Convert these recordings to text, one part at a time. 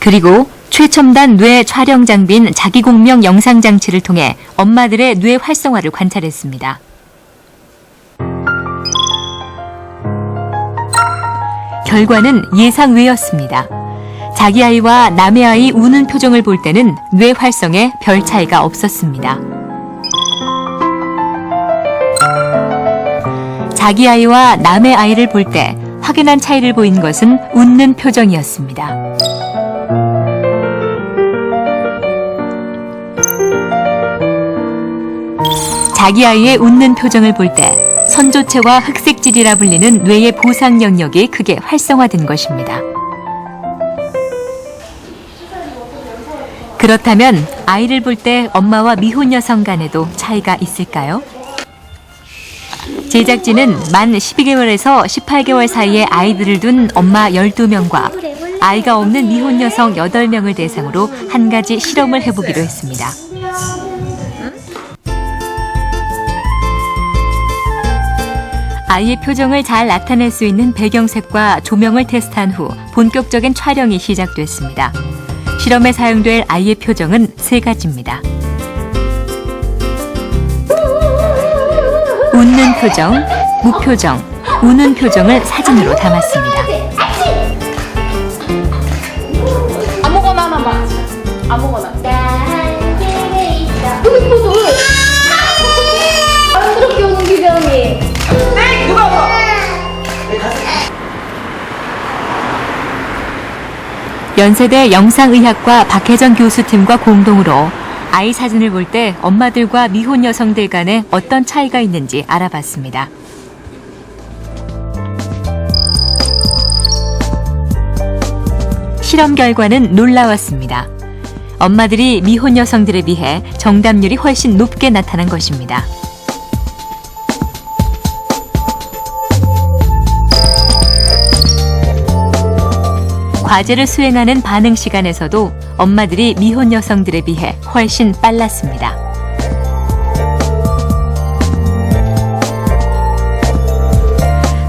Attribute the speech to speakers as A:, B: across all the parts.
A: 그리고 최첨단 뇌 촬영 장비인 자기공명 영상 장치를 통해 엄마들의 뇌 활성화를 관찰했습니다. 결과는 예상 외였습니다. 자기 아이와 남의 아이 우는 표정을 볼 때는 뇌 활성에 별 차이가 없었습니다. 자기 아이와 남의 아이를 볼 때 확연한 차이를 보인 것은 웃는 표정이었습니다. 자기 아이의 웃는 표정을 볼 때 선조체와 흑색질이라 불리는 뇌의 보상 영역이 크게 활성화된 것입니다. 그렇다면 아이를 볼 때 엄마와 미혼 여성 간에도 차이가 있을까요? 제작진은 만 12개월에서 18개월 사이에 아이들을 둔 엄마 12명과 아이가 없는 미혼 여성 8명을 대상으로 한 가지 실험을 해보기로 했습니다. 아이의 표정을 잘 나타낼 수 있는 배경색과 조명을 테스트한 후 본격적인 촬영이 시작됐습니다. 실험에 사용될 아이의 표정은 3가지입니다. 웃는 표정, 무표정, 우는 표정을 사진으로 담았습니다.
B: 아무거나 하나 봐. 아무거나. 여기 보소. 사랑스럽게 오는 기병이. 누가 봐.
A: 연세대 영상의학과 박혜정 교수팀과 공동으로 아이 사진을 볼 때 엄마들과 미혼 여성들 간에 어떤 차이가 있는지 알아봤습니다. 실험 결과는 놀라웠습니다. 엄마들이 미혼 여성들에 비해 정답률이 훨씬 높게 나타난 것입니다. 과제를 수행하는 반응 시간에서도 엄마들이 미혼 여성들에 비해 훨씬 빨랐습니다.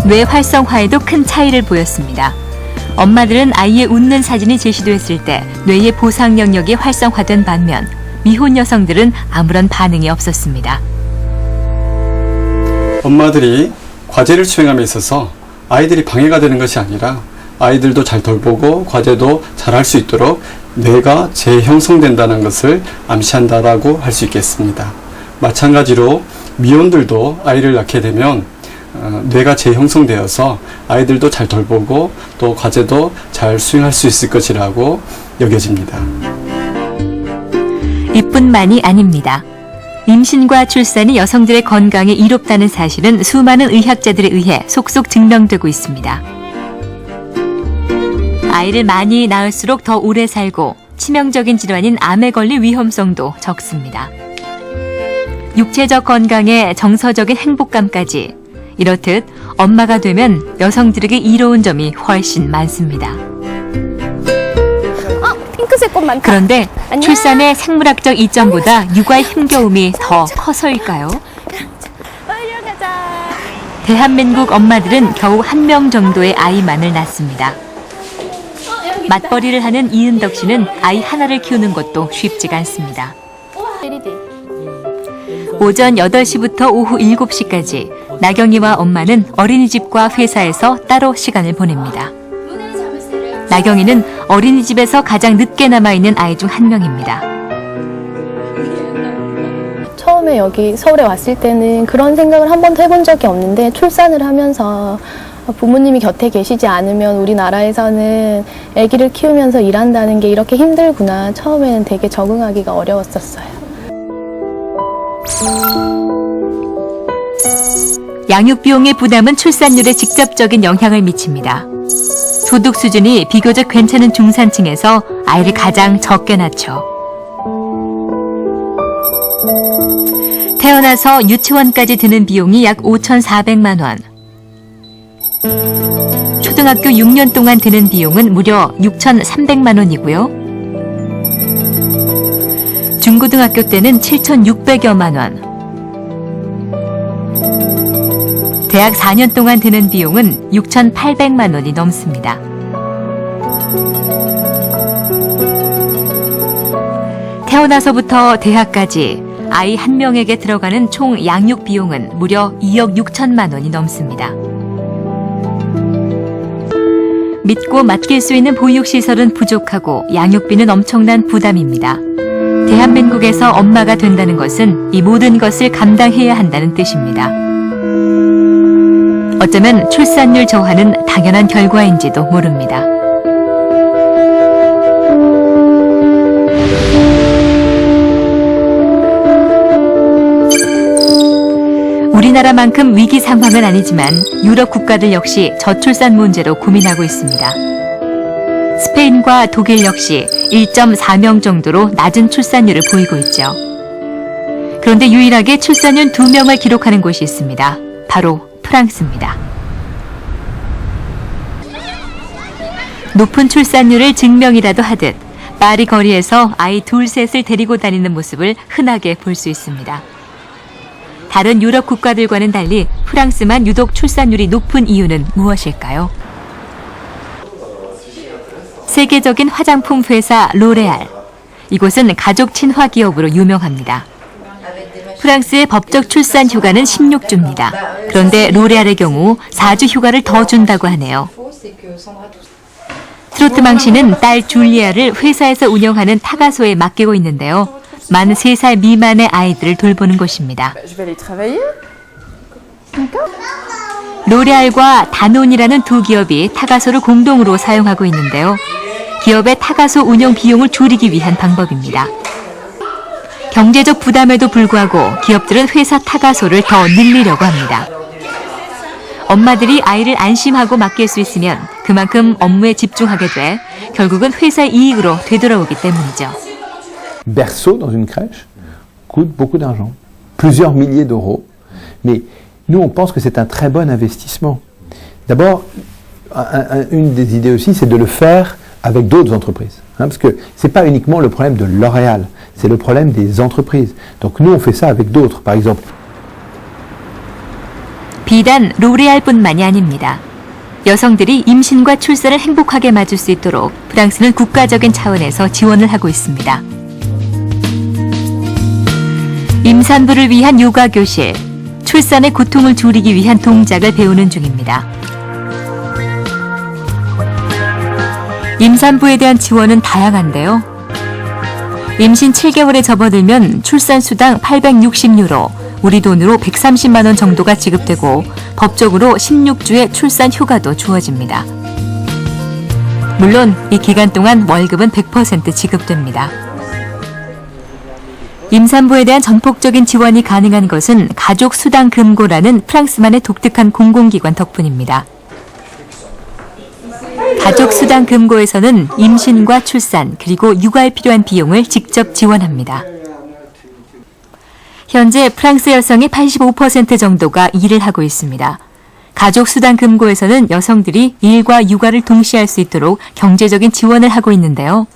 A: 뇌 활성화에도 큰 차이를 보였습니다. 엄마들은 아이의 웃는 사진이 제시됐을 때 뇌의 보상 영역이 활성화된 반면 미혼 여성들은 아무런 반응이 없었습니다.
C: 엄마들이 과제를 수행함에 있어서 아이들이 방해가 되는 것이 아니라 아이들도 잘 돌보고 과제도 잘할 수 있도록 뇌가 재형성된다는 것을 암시한다라고 할 수 있겠습니다. 마찬가지로 미혼들도 아이를 낳게 되면 뇌가 재형성되어서 아이들도 잘 돌보고 또 과제도 잘 수행할 수 있을 것이라고 여겨집니다.
A: 이뿐만이 아닙니다. 임신과 출산이 여성들의 건강에 이롭다는 사실은 수많은 의학자들에 의해 속속 증명되고 있습니다. 아이를 많이 낳을수록 더 오래 살고 치명적인 질환인 암에 걸릴 위험성도 적습니다. 육체적 건강에 정서적인 행복감까지 이렇듯 엄마가 되면 여성들에게 이로운 점이 훨씬 많습니다.
B: 핑크색 꽃 많다.
A: 그런데
B: 안녕.
A: 출산의 생물학적 이점보다 육아의 힘겨움이 더 커서일까요?
B: 가자.
A: 대한민국 엄마들은 겨우 1명 정도의 아이만을 낳습니다. 맞벌이를 하는 이은덕 씨는 아이 하나를 키우는 것도 쉽지가 않습니다. 오전 8시부터 오후 7시까지 나경이와 엄마는 어린이집과 회사에서 따로 시간을 보냅니다. 나경이는 어린이집에서 가장 늦게 남아있는 아이 중 한 명입니다.
D: 처음에 여기 서울에 왔을 때는 그런 생각을 한 번도 해본 적이 없는데 출산을 하면서 부모님이 곁에 계시지 않으면 우리나라에서는 아기를 키우면서 일한다는 게 이렇게 힘들구나. 처음에는 되게 적응하기가 어려웠었어요.
A: 양육 비용의 부담은 출산율에 직접적인 영향을 미칩니다. 소득 수준이 비교적 괜찮은 중산층에서 아이를 가장 적게 낳죠. 태어나서 유치원까지 드는 비용이 약 5,400만 원. 초등학교 6년 동안 드는 비용은 무려 6,300만 원이고요. 중고등학교 때는 7,600여만 원. 대학 4년 동안 드는 비용은 6,800만 원이 넘습니다. 태어나서부터 대학까지 아이 한 명에게 들어가는 총 양육 비용은 무려 2억 6천만 원이 넘습니다. 믿고 맡길 수 있는 보육시설은 부족하고 양육비는 엄청난 부담입니다. 대한민국에서 엄마가 된다는 것은 이 모든 것을 감당해야 한다는 뜻입니다. 어쩌면 출산율 저하는 당연한 결과인지도 모릅니다. 우리나라만큼 위기 상황은 아니지만 유럽 국가들 역시 저출산 문제로 고민하고 있습니다. 스페인과 독일 역시 1.4명 정도로 낮은 출산율을 보이고 있죠. 그런데 유일하게 출산율 2명을 기록하는 곳이 있습니다. 바로 프랑스입니다. 높은 출산율을 증명이라도 하듯 파리 거리에서 아이 둘 셋을 데리고 다니는 모습을 흔하게 볼 수 있습니다. 다른 유럽 국가들과는 달리 프랑스만 유독 출산율이 높은 이유는 무엇일까요? 세계적인 화장품 회사 로레알. 이곳은 가족 친화 기업으로 유명합니다. 프랑스의 법적 출산 휴가는 16주입니다. 그런데 로레알의 경우 4주 휴가를 더 준다고 하네요. 트로트망 씨는 딸 줄리아를 회사에서 운영하는 타가소에 맡기고 있는데요. 만 3살 미만의 아이들을 돌보는 곳입니다. 로레알과 다논이라는 두 기업이 타가소를 공동으로 사용하고 있는데요. 기업의 타가소 운영 비용을 줄이기 위한 방법입니다. 경제적 부담에도 불구하고 기업들은 회사 타가소를 더 늘리려고 합니다. 엄마들이 아이를 안심하고 맡길 수 있으면 그만큼 업무에 집중하게 돼 결국은 회사의 이익으로 되돌아오기 때문이죠.
E: Berceau dans une crèche coûte beaucoup d'argent, plusieurs milliers d'euros. Mais nous, on pense que c'est un très bon investissement. D'abord, une des idées aussi, c'est de le faire avec d'autres entreprises. Parce que ce n'est pas uniquement le problème de L'Oréal, c'est le problème des entreprises. Donc nous, on fait ça avec d'autres. Par exemple,
A: 비단 로레알뿐만이 아닙니다. 여성들이 임신과 출산을 행복하게 맞을 수 있도록 프랑스는 국가적인 차원에서 지원을 하고 있습니다. 임산부를 위한 요가 교실, 출산의 고통을 줄이기 위한 동작을 배우는 중입니다. 임산부에 대한 지원은 다양한데요. 임신 7개월에 접어들면 출산 수당 860유로, 우리 돈으로 130만 원 정도가 지급되고 법적으로 16주의 출산 휴가도 주어집니다. 물론 이 기간 동안 월급은 100% 지급됩니다. 임산부에 대한 전폭적인 지원이 가능한 것은 가족수당금고라는 프랑스만의 독특한 공공기관 덕분입니다. 가족수당금고에서는 임신과 출산 그리고 육아에 필요한 비용을 직접 지원합니다. 현재 프랑스 여성의 85% 정도가 일을 하고 있습니다. 가족수당금고에서는 여성들이 일과 육아를 동시에 할 수 있도록 경제적인 지원을 하고 있는데요.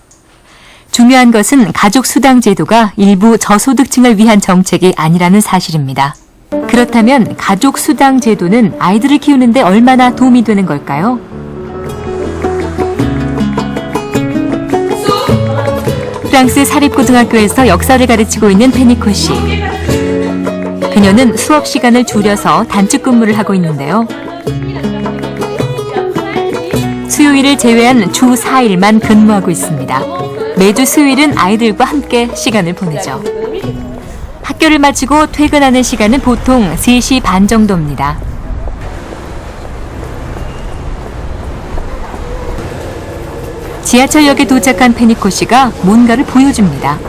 A: 중요한 것은 가족수당 제도가 일부 저소득층을 위한 정책이 아니라는 사실입니다. 그렇다면 가족수당 제도는 아이들을 키우는데 얼마나 도움이 되는 걸까요? 프랑스 사립고등학교에서 역사를 가르치고 있는 페니코 씨. 그녀는 수업 시간을 줄여서 단축 근무를 하고 있는데요. 수요일을 제외한 주 4일만 근무하고 있습니다. 매주 수요일은 아이들과 함께 시간을 보내죠. 학교를 마치고 퇴근하는 시간은 보통 3시 반 정도입니다. 지하철역에 도착한 페니코 씨가 뭔가를 보여줍니다.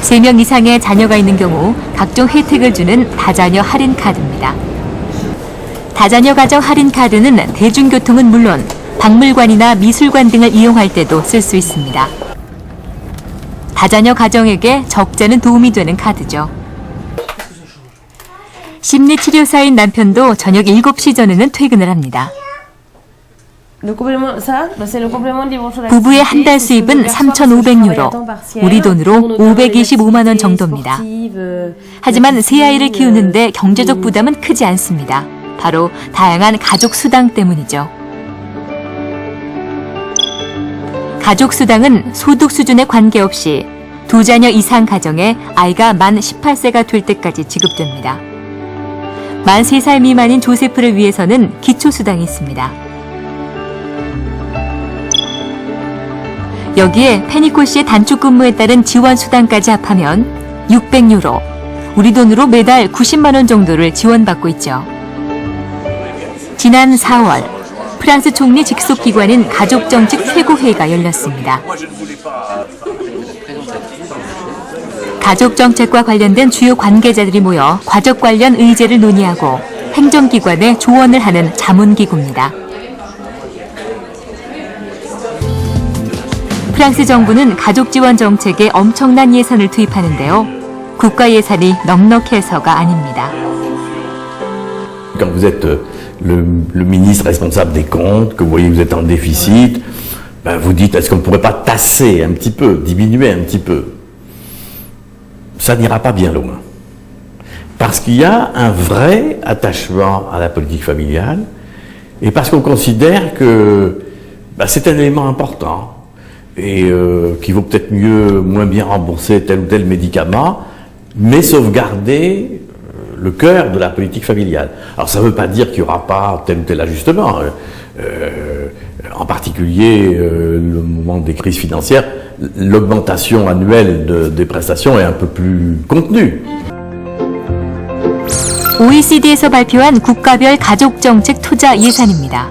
A: 3명 이상의 자녀가 있는 경우 각종 혜택을 주는 다자녀 할인 카드입니다. 다자녀 가정 할인 카드는 대중교통은 물론 박물관이나 미술관 등을 이용할 때도 쓸 수 있습니다. 다자녀 가정에게 적재는 도움이 되는 카드죠. 심리치료사인 남편도 저녁 7시 전에는 퇴근을 합니다. 부부의 한 달 수입은 3,500유로, 우리 돈으로 525만 원 정도입니다. 하지만 세 아이를 키우는데 경제적 부담은 크지 않습니다. 바로 다양한 가족 수당 때문이죠. 가족 수당은 소득 수준에 관계없이 두 자녀 이상 가정에 아이가 만 18세가 될 때까지 지급됩니다. 만 3살 미만인 조세프를 위해서는 기초수당이 있습니다. 여기에 페니코 씨의 단축 근무에 따른 지원 수당까지 합하면 600유로, 우리 돈으로 매달 90만 원 정도를 지원받고 있죠. 지난 4월, 프랑스 총리 직속 기관인 가족정책 최고회의가 열렸습니다. 가족정책과 관련된 주요 관계자들이 모여 가족 관련 의제를 논의하고 행정기관에 조언을 하는 자문기구입니다. 프랑스 정부는 가족 지원 정책에 엄청난 예산을 투입하는데요. 국가 예산이 넉넉해서가 아닙니다.
F: Quand vous êtes le ministre responsable des comptes, que vous voyez que vous êtes en déficit, ben vous dites est-ce qu'on ne pourrait pas tasser un petit peu, diminuer un petit peu? Ça n'ira pas bien loin. Parce qu'il y a un vrai attachement à la politique familiale et parce qu'on considère que ben, c'est un élément important et qu'il vaut peut-être moins bien rembourser tel ou tel médicament, mais sauvegarder le cœur de la politique familiale. Alors ça ne veut pas dire qu'il n'y aura pas tel ou tel ajustement. En particulier, le moment des crises financières, l'augmentation annuelle des prestations est un peu plus contenue.
A: OECD에서 발표한 국가별 가족정책 투자 예산입니다.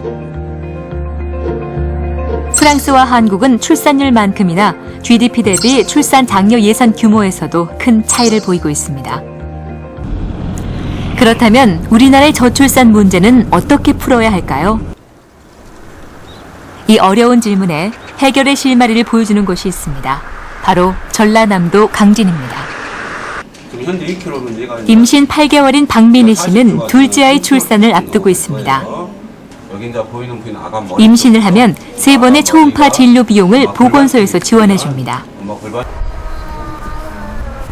A: 프랑스와 한국은 출산율만큼이나 GDP 대비 출산 장려 예산 규모에서도 큰 차이를 보이고 있습니다. 그렇다면 우리나라의 저출산 문제는 어떻게 풀어야 할까요? 이 어려운 질문에 해결의 실마리를 보여주는 곳이 있습니다. 바로 전라남도 강진입니다. 임신 8개월인 박민희 씨는 둘째 아이 출산을 앞두고 있습니다. 임신을 하면 3번의 초음파 진료 비용을 보건소에서 지원해줍니다.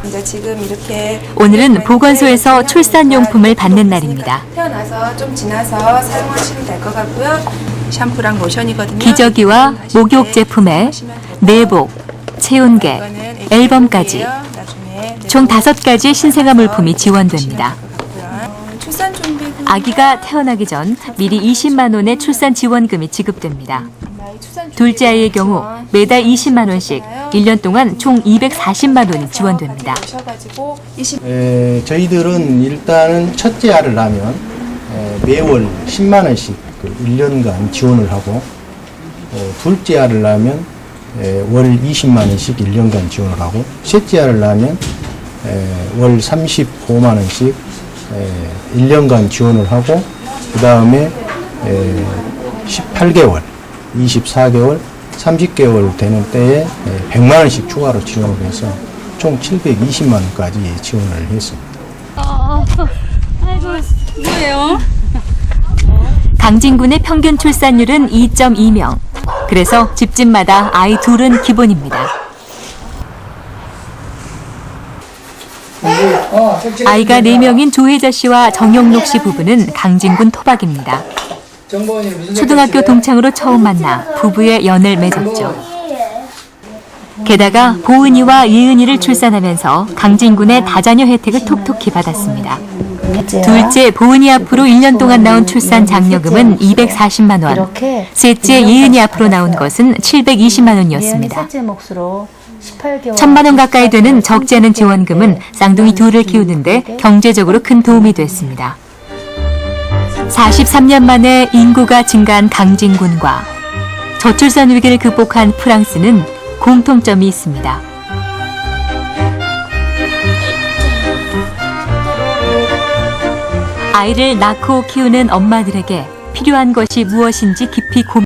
G: 이제 지금 이렇게
A: 오늘은 보건소에서 출산용품을 받는 날입니다.
G: 태어나서 좀 지나서 사용하시면 될 것 같고요. 샴푸랑 로션이거든요.
A: 기저귀와 목욕 제품에 내복, 체온계, 앨범까지 총 5가지의 신생아 물품이 지원됩니다.
G: 출산 준비금
A: 아기가 태어나기 전 미리 20만 원의 출산 지원금이 지급됩니다. 둘째 아이의 경우 매달 20만 원씩 1년 동안 총 240만 원이 지원됩니다.
H: 저희들은 일단은 첫째 아를 낳으면 매월 10만 원씩 1년간 지원을 하고 둘째 아를 낳으면 월 20만 원씩 1년간 지원을 하고 셋째 아를 낳으면 월 35만 원씩 1년간 지원을 하고 그 다음에 18개월, 24개월, 30개월 되는 때에 100만 원씩 추가로 지원을 해서 총 720만 원까지 지원을 했습니다.
B: 아이고, 뭐예요?
A: 강진군의 평균 출산율은 2.2명. 그래서 집집마다 아이 둘은 기본입니다. 아이가 4명인 조혜자 씨와 정영록 씨 부부는 강진군 토박입니다. 초등학교 동창으로 처음 만나 부부의 연을 맺었죠. 게다가 보은이와 예은이를 출산하면서 강진군의 다자녀 혜택을 톡톡히 받았습니다. 둘째 보은이 앞으로 1년 동안 나온 출산 장려금은 240만 원, 셋째 예은이 앞으로 나온 것은 720만 원이었습니다. 1,000만 원 가까이 되는 적지 않은 지원금은 쌍둥이 둘을 키우는데 경제적으로 큰 도움이 됐습니다. 43년 만에 인구가 증가한 강진군과 저출산 위기를 극복한 프랑스는 공통점이 있습니다. 아이를 낳고 키우는 엄마들에게 필요한 것이 무엇인지 깊이 고민합니다.